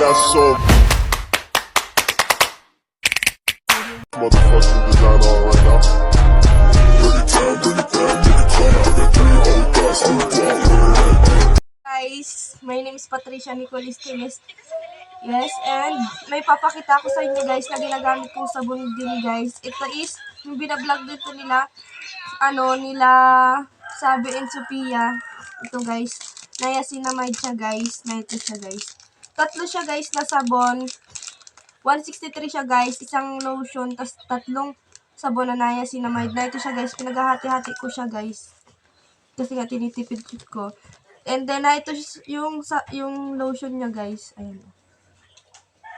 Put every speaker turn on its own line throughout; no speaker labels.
got so motherfucking design on right now.
Guys, my name is Patricia Nicolis Tiles. Yes, and may papakita ko sa inyo guys na ginagamit kong sabon din guys. Ito is yung binablog dito nila, nila Sabi and Sophia. Ito guys, niacinamide siya guys. Na ito siya guys. Tatlo siya guys na sabon. 163 siya guys, isang lotion, tas tatlong sabon na niacinamide. Na ito siya guys, pinaghahati-hati ko siya guys. Kasi nga tinitipid ko. And then ito yung lotion niya guys. Ayun.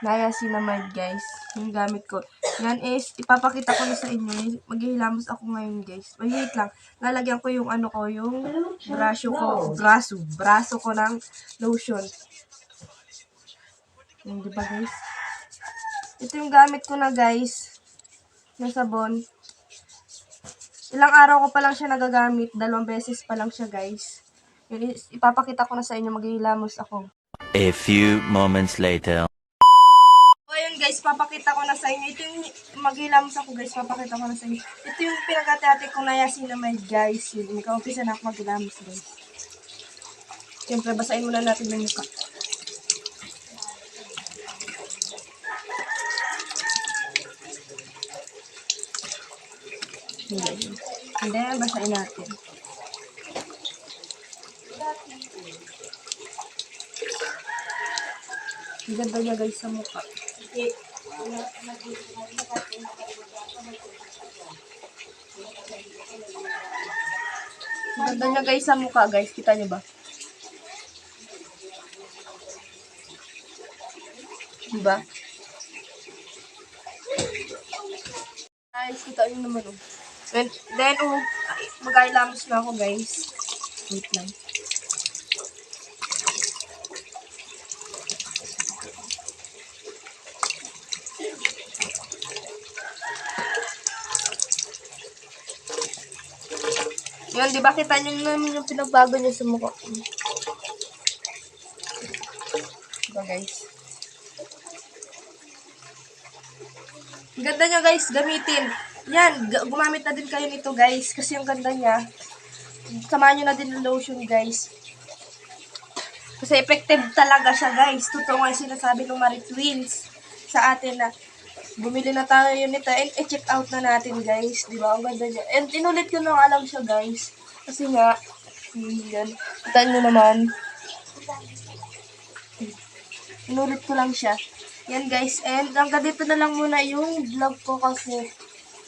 Niacinamide guys, yung gamit ko. Yan is, ipapakita ko na sa inyo. Maghihilamos ako ngayon guys. Wait lang, lalagyan ko yung yung braso ko ng lotion. Yan, diba guys? Ito yung gamit ko na guys, na sabon. Ilang araw ko pa lang siya nagagamit, 2 beses pa lang siya guys. Yun is, ipapakita ko na sa inyo, maghihilamos ako.
A few moments later.
Ayun guys, papakita ko na sa inyo. Ito yung maghilamos ako guys, papakita ko na sa inyo. Ito yung pinagkati-hati kong niacinamide guys. Yun, umpisa na ako maghilamos guys. Siyempre, basahin muna natin yung mukha. And then, basahin natin. Ang ganda niya guys sa mukha. Ang ganda niya guys sa mukha guys. Kita niyo ba? Diba? Guys, kita niyo naman oh. And then, mag-eyelamos na ako guys. Wait lang. Yun, di ba kita nyo naman yung pinagbago niya sa mukha ko. Diba guys? Ang ganda niya guys, gamitin. Yan, gumamit na din kayo nito guys. Kasi yung ganda niya. Samahan nyo na din ng lotion guys. Kasi effective talaga siya guys. Totoo nga sinasabi ng Marie Twins sa atin na bumili na tayo nito and i-check out na natin guys. Diba? Ang ganda niya. And inulit ko na alam siya guys. Kasi nga, yan. Kitaan nyo naman. Inulit ko lang siya. Yan guys. And hanggang dito na lang muna yung vlog ko kasi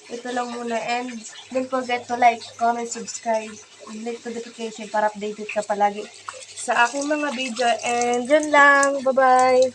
ito lang muna. And don't forget to like, comment, subscribe, and click notification para updated ka palagi sa aking mga video. And yun lang. Bye-bye!